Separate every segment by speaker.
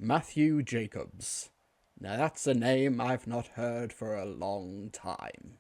Speaker 1: Matthew Jacobs. Now that's a name I've not heard for a long time.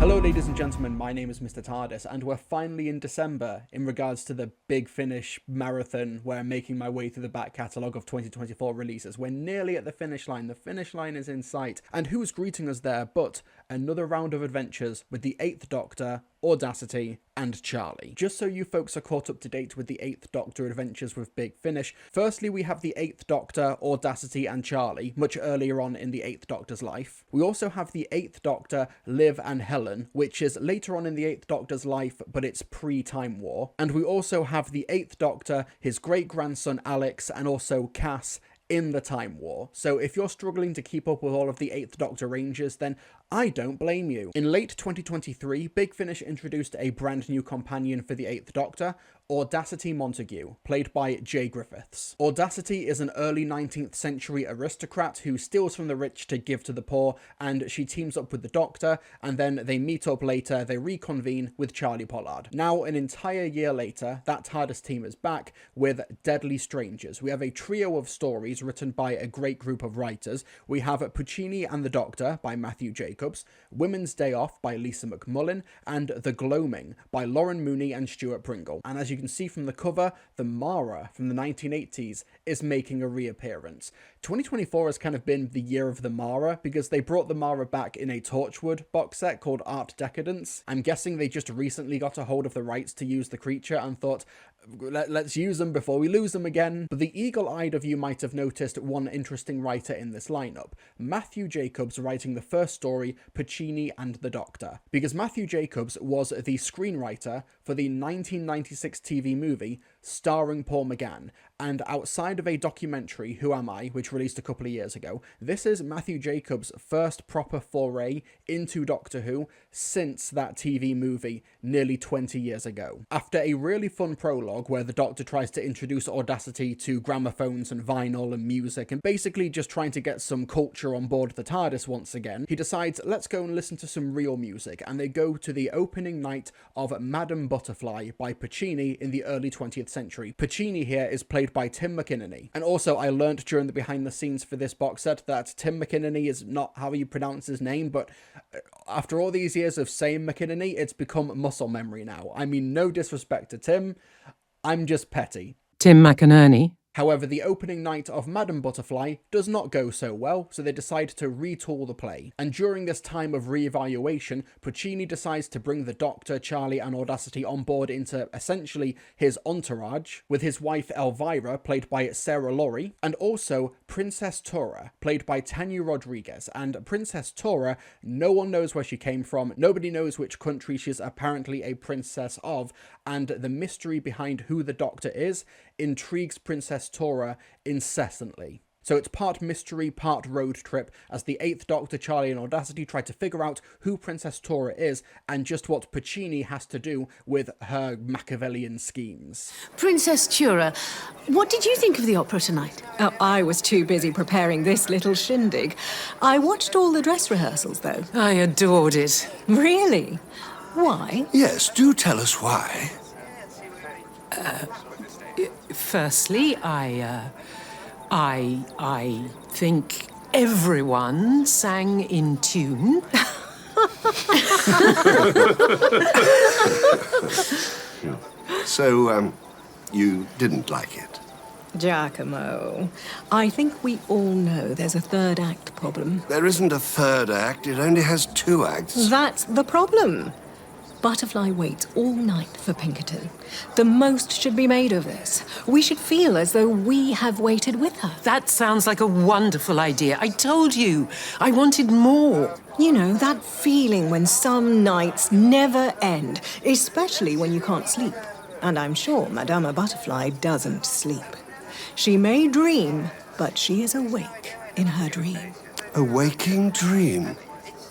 Speaker 1: Hello ladies and gentlemen, my name is Mr. TARDIS, and we're finally in December in regards to the Big Finish marathon where I'm making my way through the back catalogue of 2024 releases. We're nearly at the finish line is in sight, and who's greeting us there but another round of adventures with the 8th Doctor, Audacity, and Charlie. Just so you folks are caught up to date with the 8th Doctor adventures with Big Finish, firstly we have the 8th Doctor, Audacity, and Charlie, much earlier on in the 8th Doctor's life. We also have the 8th Doctor, Liv and Helen, which is later on in the 8th Doctor's life, but it's pre-Time War. And we also have the 8th Doctor, his great-grandson Alex, and also Cass, in the Time War. So if you're struggling to keep up with all of the 8th Doctor ranges, then I don't blame you. In late 2023, Big Finish introduced a brand new companion for the 8th Doctor, Audacity Montague, played by Jay Griffiths. Audacity is an early 19th century aristocrat who steals from the rich to give to the poor, and she teams up with the Doctor, and then they meet up later, they reconvene with Charlie Pollard. Now, an entire year later, that TARDIS team is back with Deadly Strangers. We have a trio of stories written by a great group of writers. We have Puccini and the Doctor by Matthew Jacobs, Women's Day Off by Lisa McMullen, and The Gloaming by Lauren Mooney and Stuart Pringle. And as you can see from the cover, the Mara from the 1980s is making a reappearance. 2024 has kind of been the year of the Mara because they brought the Mara back in a Torchwood box set called Art Decadence. I'm guessing they just recently got a hold of the rights to use the creature and thought, let's use them before we lose them again. But the eagle-eyed of you might have noticed one interesting writer in this lineup, Matthew Jacobs writing the first story, Puccini and the Doctor, because Matthew Jacobs was the screenwriter for the 1996 TV movie starring Paul McGann, and outside of a documentary, Who Am I?, which released a couple of years ago, this is Matthew Jacobs' first proper foray into Doctor Who since that TV movie nearly 20 years ago. After a really fun prologue where the Doctor tries to introduce Audacity to gramophones and vinyl and music, and basically just trying to get some culture on board the TARDIS once again, he decides, let's go and listen to some real music, and they go to the opening night of Madame Butterfly by Puccini in the early 20th century. Puccini here is played by Tim McInerney. And also, I learned during the behind the scenes for this box set that Tim McInerney is not how you pronounce his name, but after all these years of saying McInerney, it's become muscle memory now. I mean, no disrespect to Tim, I'm just petty.
Speaker 2: Tim McInerney.
Speaker 1: However, the opening night of Madame Butterfly does not go so well, so they decide to retool the play. And during this time of re-evaluation, Puccini decides to bring the Doctor, Charlie, and Audacity on board into essentially his entourage, with his wife Elvira, played by Sarah Laurie, and also Princess Tora, played by Tanya Rodriguez. And Princess Tora, no one knows where she came from, nobody knows which country she's apparently a princess of, and the mystery behind who the Doctor is intrigues Princess Tora incessantly. So it's part mystery, part road trip, as the 8th Doctor, Charlie, and Audacity try to figure out who Princess Tora is and just what Puccini has to do with her Machiavellian schemes.
Speaker 3: Princess Tura, what did you think of the opera tonight?
Speaker 2: Oh, I was too busy preparing this little shindig.
Speaker 3: I watched all the dress rehearsals, though.
Speaker 2: I adored it.
Speaker 3: Really? Why?
Speaker 4: Yes, do tell us why.
Speaker 2: Firstly, I think everyone sang in tune.
Speaker 4: So, you didn't like it?
Speaker 3: Giacomo, I think we all know there's a third act problem.
Speaker 4: There isn't a third act, it only has 2 acts.
Speaker 3: That's the problem. Butterfly waits all night for Pinkerton. The most should be made of this. We should feel as though we have waited with her.
Speaker 2: That sounds like a wonderful idea. I told you, I wanted more.
Speaker 3: You know, that feeling when some nights never end, especially when you can't sleep. And I'm sure Madame Butterfly doesn't sleep. She may dream, but she is awake in her dream.
Speaker 4: A waking dream.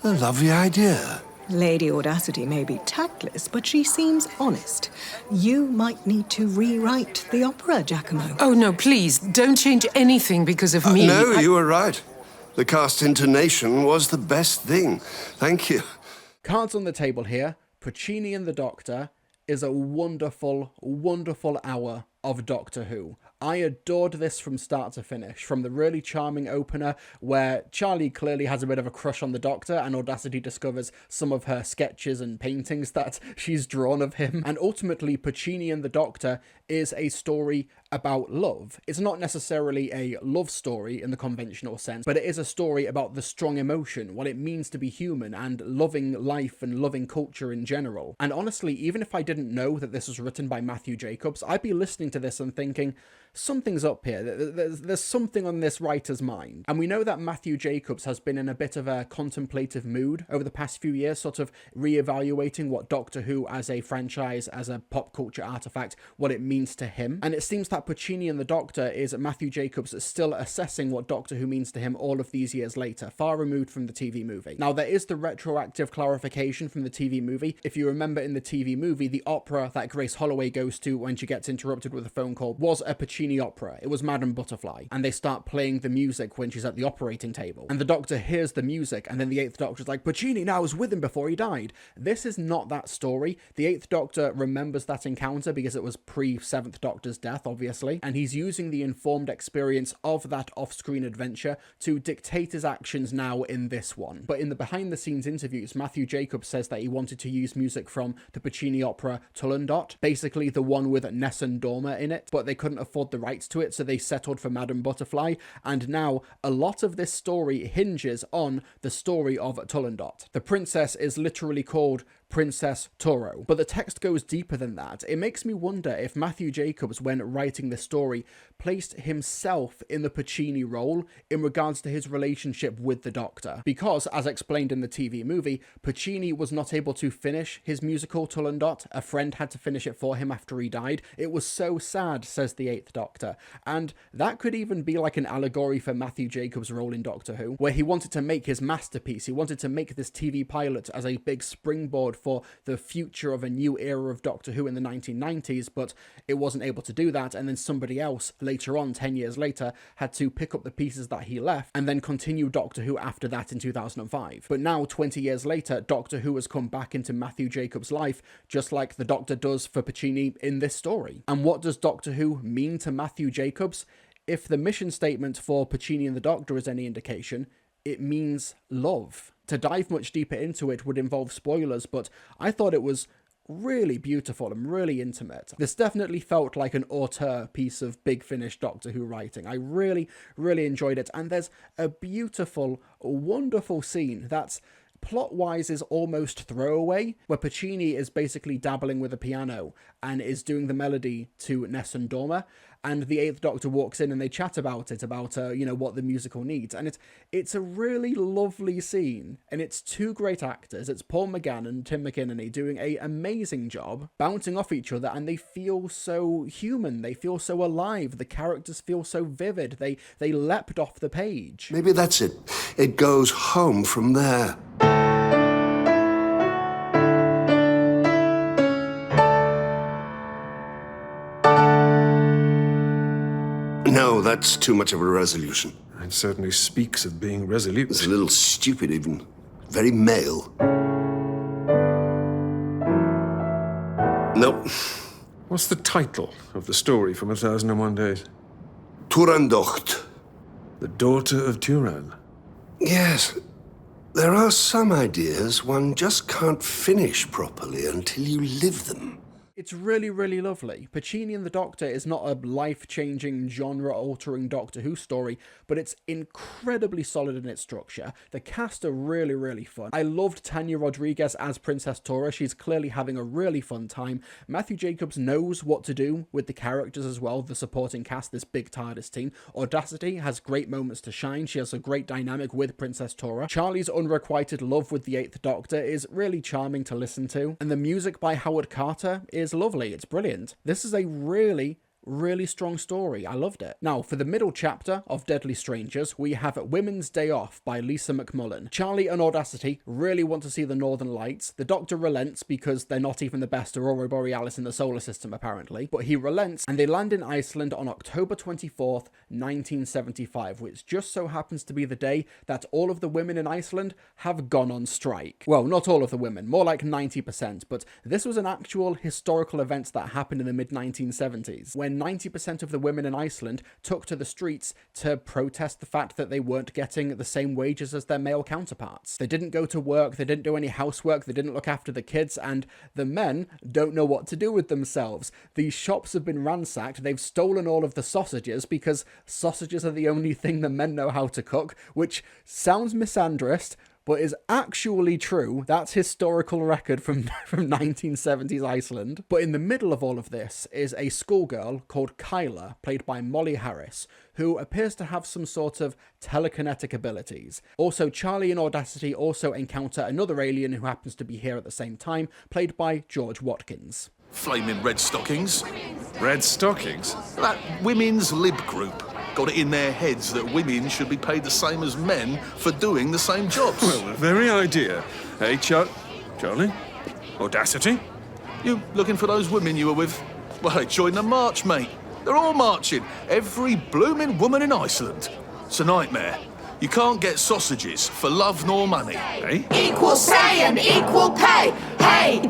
Speaker 4: A lovely idea.
Speaker 3: Lady Audacity may be tactless, but she seems honest. You might need to rewrite the opera, Giacomo.
Speaker 2: Oh, no, please, don't change anything because of me.
Speaker 4: No, you were right. The cast intonation was the best thing. Thank you.
Speaker 1: Cards on the table here, Puccini and the Doctor, is a wonderful, wonderful hour of Doctor Who. I adored this from start to finish, from the really charming opener where Charlie clearly has a bit of a crush on the Doctor and Audacity discovers some of her sketches and paintings that she's drawn of him, and ultimately Puccini and the Doctor is a story about love. It's not necessarily a love story in the conventional sense, but it is a story about the strong emotion, what it means to be human, and loving life and loving culture in general. And honestly, even if I didn't know that this was written by Matthew Jacobs, I'd be listening to this and thinking, something's up here. There's something on this writer's mind. And we know that Matthew Jacobs has been in a bit of a contemplative mood over the past few years, sort of re-evaluating what Doctor Who as a franchise, as a pop culture artifact, what it means to him. And it seems that Puccini and the Doctor is Matthew Jacobs still assessing what Doctor Who means to him all of these years later, far removed from the TV movie. Now, there is the retroactive clarification from the TV movie. If you remember in the TV movie, the opera that Grace Holloway goes to when she gets interrupted with a phone call was a Puccini opera. It was Madame Butterfly, and they start playing the music when she's at the operating table, and the Doctor hears the music, and then the Eighth Doctor's like, Puccini now was with him before he died. This is not that story. The Eighth Doctor remembers that encounter because it was pre-Seventh Doctor's death, obviously, and he's using the informed experience of that off-screen adventure to dictate his actions now in this one. But in the behind-the-scenes interviews, Matthew Jacobs says that he wanted to use music from the Puccini opera Turandot, basically the one with Nessun Dorma in it, but they couldn't afford the rights to it, so they settled for Madame Butterfly, and now a lot of this story hinges on the story of Turandot. The princess is literally called Princess Toro, but the text goes deeper than that. It makes me wonder if Matthew Jacobs, when writing the story, placed himself in the Puccini role in regards to his relationship with the Doctor, because, as explained in the TV movie, Puccini was not able to finish his musical Turandot. A friend had to finish it for him after he died. It was so sad, says the Eighth Doctor, and that could even be like an allegory for Matthew Jacobs' role in Doctor Who, where he wanted to make his masterpiece. He wanted to make this TV pilot as a big springboard for the future of a new era of Doctor Who in the 1990s, but it wasn't able to do that, and then somebody else later on, 10 years later, had to pick up the pieces that he left and then continue Doctor Who after that in 2005. But now, 20 years later, Doctor Who has come back into Matthew Jacobs' life, just like the Doctor does for Puccini in this story. And what does Doctor Who mean to Matthew Jacobs? If the mission statement for Puccini and the Doctor is any indication, it means love. To dive much deeper into it would involve spoilers, but I thought it was really beautiful and really intimate. This definitely felt like an auteur piece of Big Finish Doctor Who writing. I really, really enjoyed it, and there's a beautiful, wonderful scene that's plot-wise is almost throwaway, where Puccini is basically dabbling with a piano and is doing the melody to Nessun Dorma, and the Eighth Doctor walks in and they chat about it, about what the musical needs, and it's a really lovely scene, and it's two great actors. It's Paul McGann and Tim McInerney doing an amazing job, bouncing off each other, and they feel so human, they feel so alive, the characters feel so vivid, they leapt off the page.
Speaker 4: Maybe that's it. It goes home from there. No, that's too much of a resolution.
Speaker 5: It certainly speaks of being resolute.
Speaker 4: It's a little stupid even. Very male. Nope.
Speaker 5: What's the title of the story from 1001 Days?
Speaker 4: Turandot.
Speaker 5: The Daughter of Turan.
Speaker 4: Yes. There are some ideas one just can't finish properly until you live them.
Speaker 1: It's really, really lovely. Puccini and the Doctor is not a life-changing, genre-altering Doctor Who story, but it's incredibly solid in its structure. The cast are really, really fun. I loved Tanya Rodriguez as Princess Tora. She's clearly having a really fun time. Matthew Jacobs knows what to do with the characters as well, the supporting cast, this big TARDIS team. Audacity has great moments to shine. She has a great dynamic with Princess Tora. Charlie's unrequited love with the Eighth Doctor is really charming to listen to. And the music by Howard Carter is lovely. It's brilliant. This is a really, really strong story. I loved it. Now, for the middle chapter of Deadly Strangers, we have Women's Day Off by Lisa McMullen. Charlie and Audacity really want to see the Northern Lights. The Doctor relents because they're not even the best Aurora Borealis in the solar system, apparently. But he relents, and they land in Iceland on October 24th, 1975, which just so happens to be the day that all of the women in Iceland have gone on strike. Well, not all of the women, more like 90%, but this was an actual historical event that happened in the mid-1970s, when 90% of the women in Iceland took to the streets to protest the fact that they weren't getting the same wages as their male counterparts. They didn't go to work, they didn't do any housework, they didn't look after the kids, and the men don't know what to do with themselves. These shops have been ransacked, they've stolen all of the sausages because sausages are the only thing the men know how to cook, which sounds misandrist, but is actually true. That's historical record from 1970s Iceland. But in the middle of all of this is a schoolgirl called Kyla, played by Molly Harris, who appears to have some sort of telekinetic abilities. Also, Charlie and Audacity also encounter another alien who happens to be here at the same time, played by George Watkins.
Speaker 6: Flaming red stockings.
Speaker 5: Red stockings?
Speaker 6: That women's lib group got it in their heads that women should be paid the same as men for doing the same jobs.
Speaker 5: Well, the very idea. Hey, Charlie? Audacity?
Speaker 6: You looking for those women you were with? Well, they joined the march, mate. They're all marching. Every blooming woman in Iceland. It's a nightmare. You can't get sausages for love nor money.
Speaker 5: Hey?
Speaker 7: Equal say and equal pay. Hey,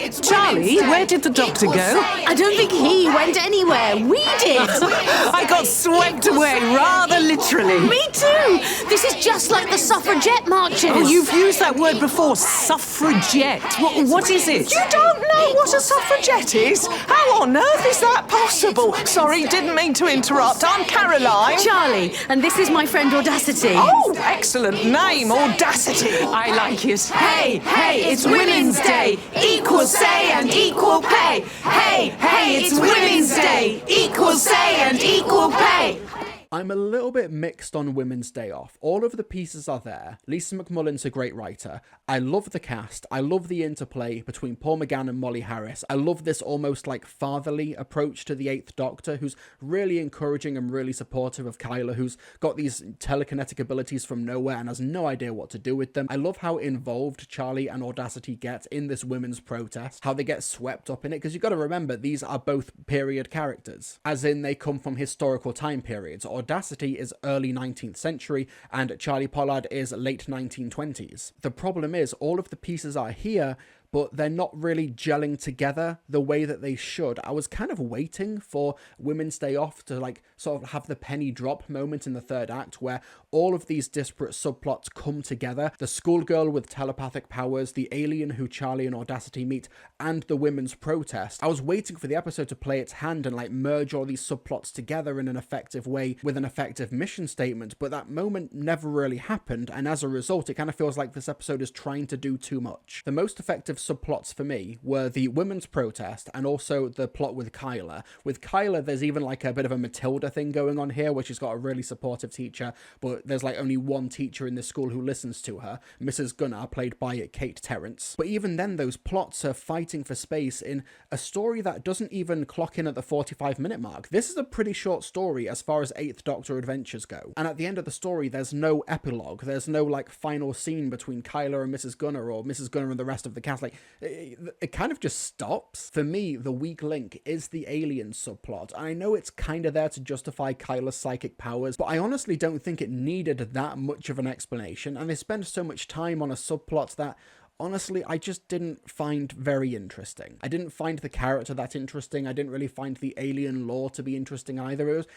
Speaker 7: it's
Speaker 2: Charlie,
Speaker 7: Women's Day.
Speaker 2: where did the Doctor
Speaker 7: Equal
Speaker 2: go?
Speaker 7: say. I don't think he went anywhere. We did.
Speaker 2: I got swept away, rather literally.
Speaker 7: Me too. This is just like the suffragette marches.
Speaker 2: Oh, you've used that word before, suffragette. What is it?
Speaker 3: You don't know what a suffragette is? How on earth is that possible? Sorry, didn't mean to interrupt. I'm Caroline.
Speaker 7: Charlie, and this is my friend Audacity.
Speaker 3: Oh, excellent name, Audacity.
Speaker 2: I like it.
Speaker 7: Hey, it's Women's Day. Equal say and equal pay. Hey, it's Women's Day. Equal say and equal pay.
Speaker 1: I'm a little bit mixed on Women's Day Off. All of the pieces are there. Lisa McMullen's a great writer. I love the cast. I love the interplay between Paul McGann and Molly Harris. I love this almost like fatherly approach to the Eighth Doctor, who's really encouraging and really supportive of Kyla, who's got these telekinetic abilities from nowhere and has no idea what to do with them. I love how involved Charlie and Audacity get in this women's protest, how they get swept up in it, because you've got to remember, these are both period characters, as in they come from historical time periods. Audacity is early 19th century and Charlie Pollard is late 1920s. The problem is all of the pieces are here, but they're not really gelling together the way that they should. I was kind of waiting for Women's Day Off to like sort of have the penny drop moment in the third act where all of these disparate subplots come together. The schoolgirl with telepathic powers, the alien who Charlie and Audacity meet, and the women's protest. I was waiting for the episode to play its hand and like merge all these subplots together in an effective way with an effective mission statement, but that moment never really happened, and as a result, it kind of feels like this episode is trying to do too much. The most effective subplots for me were the women's protest and also the plot with Kyla. With Kyla, there's even like a bit of a Matilda thing going on here, where she's got a really supportive teacher, but there's like only one teacher in this school who listens to her, Mrs. Gunnar, played by Kate Terrence. But even then, those plots are fighting for space in a story that doesn't even clock in at the 45-minute mark. This is a pretty short story as far as Eighth Doctor adventures go, and at the end of the story, there's no epilogue, there's no like final scene between Kyla and Mrs. Gunnar or Mrs. Gunnar and the rest of the cast. Like, it kind of just stops. For me, the weak link is the alien subplot. I know it's kind of there to justify Kyla's psychic powers, but I honestly don't think it needed that much of an explanation, and they spend so much time on a subplot that honestly, I just didn't find very interesting. I didn't find the character that interesting. I didn't really find the alien lore to be interesting either. It was,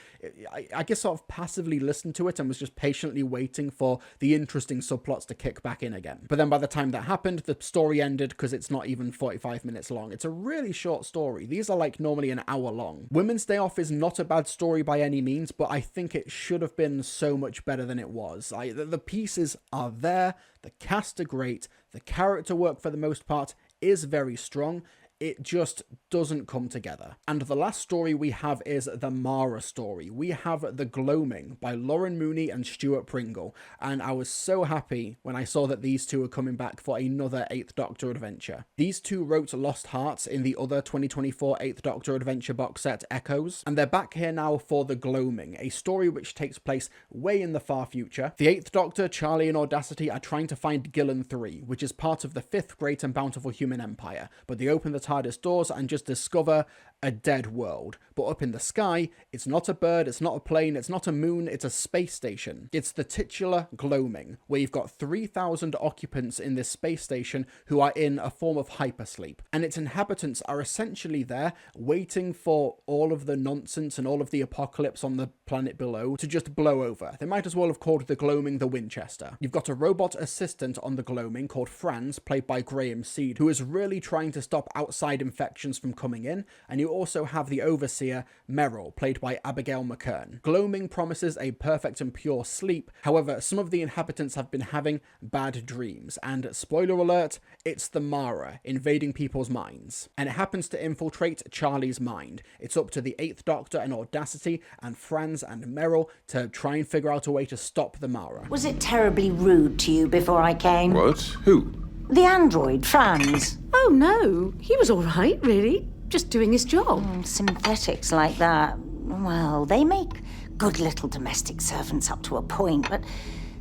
Speaker 1: I guess, sort of passively listened to it and was just patiently waiting for the interesting subplots to kick back in again. But then by the time that happened, the story ended because it's not even 45 minutes long. It's a really short story. These are like normally an hour long. Women's Day Off is not a bad story by any means, but I think it should have been so much better than it was. The pieces are there. The cast are great. The character work, for the most part, is very strong. it just doesn't come together. And the last story we have is the Mara story. We have The Gloaming by Lauren Mooney and Stuart Pringle, and I was so happy when I saw that these two are coming back for another 8th Doctor adventure. These two wrote Lost Hearts in the other 2024 8th Doctor adventure box set Echoes, and they're back here now for The Gloaming, a story which takes place way in the far future. The 8th Doctor, Charlie and Audacity are trying to find Gillen 3, which is part of the 5th Great and Bountiful Human Empire, but they open the TARDIS doors and just discover a dead world. But up in the sky, it's not a bird, it's not a plane, it's not a moon, it's a space station. It's the titular Gloaming, where you've got 3,000 occupants in this space station who are in a form of hypersleep, and its inhabitants are essentially there waiting for all of the nonsense and all of the apocalypse on the planet below to just blow over. They might as well have called the Gloaming the Winchester. You've got a robot assistant on the Gloaming called Franz, played by Graham Seed, who is really trying to stop outside infections from coming in, and you also have the overseer Merrill, played by Abigail McKern. Gloaming promises a perfect and pure sleep. However, some of the inhabitants have been having bad dreams, and spoiler alert, it's the Mara invading people's minds, and it happens to infiltrate Charlie's mind. It's up to the 8th Doctor and Audacity and Franz and Merrill to try and figure out a way to stop the Mara.
Speaker 8: Was it terribly rude to you before I came?
Speaker 5: What? Who?
Speaker 8: The android, Franz.
Speaker 9: Oh no, he was all right, really. Just doing his job.
Speaker 8: Synthetics like that, well, they make good little domestic servants up to a point, but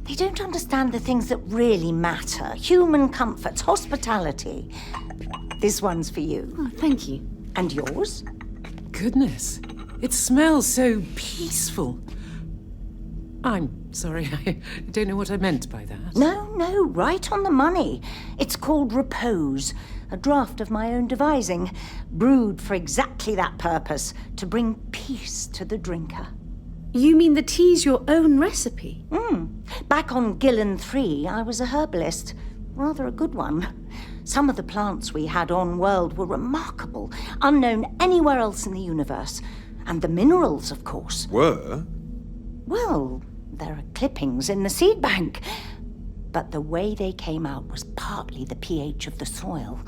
Speaker 8: they don't understand the things that really matter. Human comforts, hospitality. This one's for you.
Speaker 9: Oh, thank you.
Speaker 8: And yours?
Speaker 2: Goodness, it smells so peaceful. I'm sorry, I don't know what I meant by that.
Speaker 8: No, right on the money. It's called Repose, a draught of my own devising, brewed for exactly that purpose, to bring peace to the drinker.
Speaker 9: You mean the tea's your own recipe?
Speaker 8: Back on Gillen 3, I was a herbalist. Rather a good one. Some of the plants we had on world were remarkable, unknown anywhere else in the universe. And the minerals, of course.
Speaker 5: Were?
Speaker 8: Well, there are clippings in the seed bank. But the way they came out was partly the pH of the soil.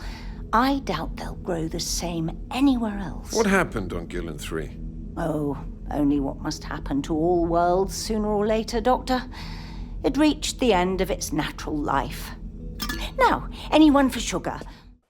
Speaker 8: I doubt they'll grow the same anywhere else.
Speaker 5: What happened on Gillen 3?
Speaker 8: Oh, only what must happen to all worlds sooner or later, Doctor. It reached the end of its natural life. Now, anyone for sugar?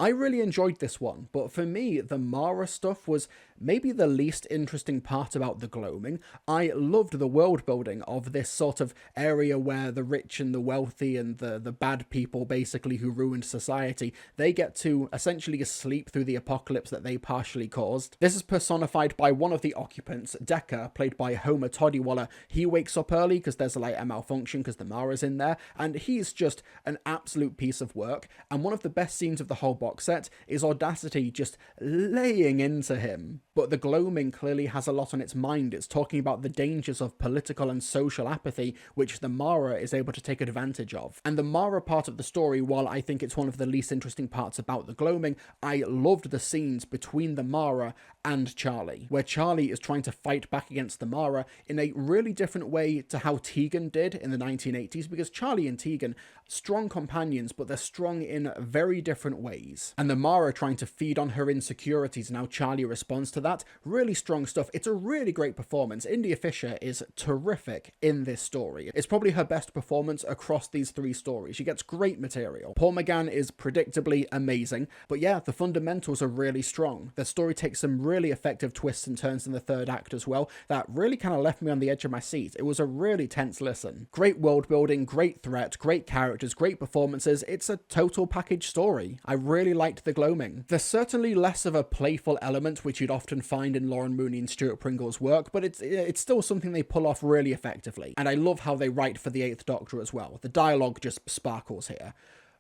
Speaker 1: I really enjoyed this one, but for me, the Mara stuff was maybe the least interesting part about The Gloaming. I loved the world building of this sort of area where the rich and the wealthy and the bad people, basically, who ruined society, they get to essentially sleep through the apocalypse that they partially caused. This is personified by one of the occupants, Decker, played by Homer Toddywaller. He wakes up early because there's like a malfunction because the Mara's in there, and he's just an absolute piece of work. And one of the best scenes of the whole box set is Audacity just laying into him. But The Gloaming clearly has a lot on its mind. It's talking about the dangers of political and social apathy, which the Mara is able to take advantage of. And the Mara part of the story, while I think it's one of the least interesting parts about The Gloaming, I loved the scenes between the Mara and Charlie, where Charlie is trying to fight back against the Mara in a really different way to how Tegan did in the 1980s, because Charlie and Tegan, strong companions, but they're strong in very different ways. And the Mara trying to feed on her insecurities and how Charlie responds to that, really strong stuff. It's a really great performance. India Fisher is terrific in this story. It's probably her best performance across these three stories. She gets great material. Paul McGann is predictably amazing, but yeah, the fundamentals are really strong. The story takes some really effective twists and turns in the third act as well that really kind of left me on the edge of my seat. It was a really tense listen. Great world building, great threat, great characters, great performances. It's a total package story. I really liked The Gloaming. There's certainly less of a playful element which you'd often find in Lauren Mooney and Stuart Pringle's work, but it's still something they pull off really effectively. And I love how they write for the 8th Doctor as well. The dialogue just sparkles here.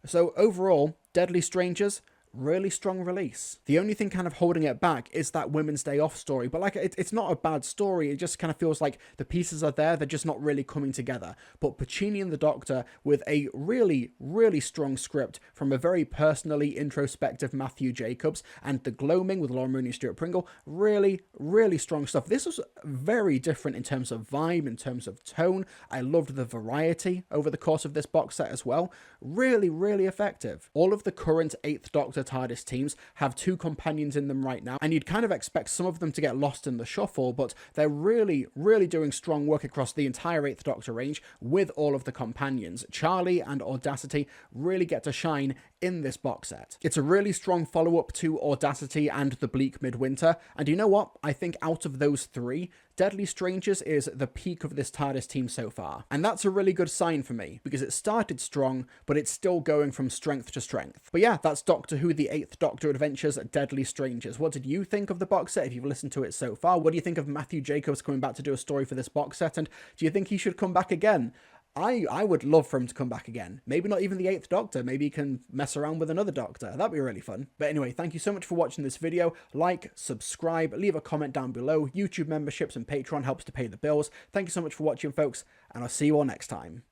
Speaker 1: So overall, Deadly Strangers, really strong release. The only thing kind of holding it back is that Women's Day Off story, but like it's not a bad story. It just kind of feels like the pieces are there, they're just not really coming together. But Puccini and the Doctor, with a really, really strong script from a very personally introspective Matthew Jacobs, and The Gloaming with Lauren Mooney and Stuart Pringle, really, really strong stuff. This was very different in terms of vibe, in terms of tone. I loved the variety over the course of this box set as well. Really, really effective. All of the current 8th Doctor Doctor TARDIS teams have 2 companions in them right now, and you'd kind of expect some of them to get lost in the shuffle, but they're really doing strong work across the entire 8th Doctor range with all of the companions. Charlie and Audacity really get to shine in this box set. It's a really strong follow-up to Audacity and The Bleak Midwinter, and you know what? I think out of those 3, Deadly Strangers is the peak of this TARDIS team so far. And that's a really good sign for me, because it started strong, but it's still going from strength to strength. But yeah, that's Doctor Who The 8th Doctor Adventures Deadly Strangers. What did you think of the box set if you've listened to it so far? What do you think of Matthew Jacobs coming back to do a story for this box set? And do you think he should come back again? I would love for him to come back again. Maybe not even the 8th Doctor. Maybe he can mess around with another Doctor. That'd be really fun. But anyway, thank you so much for watching this video. Like, subscribe, leave a comment down below. YouTube memberships and Patreon helps to pay the bills. Thank you so much for watching, folks, and I'll see you all next time.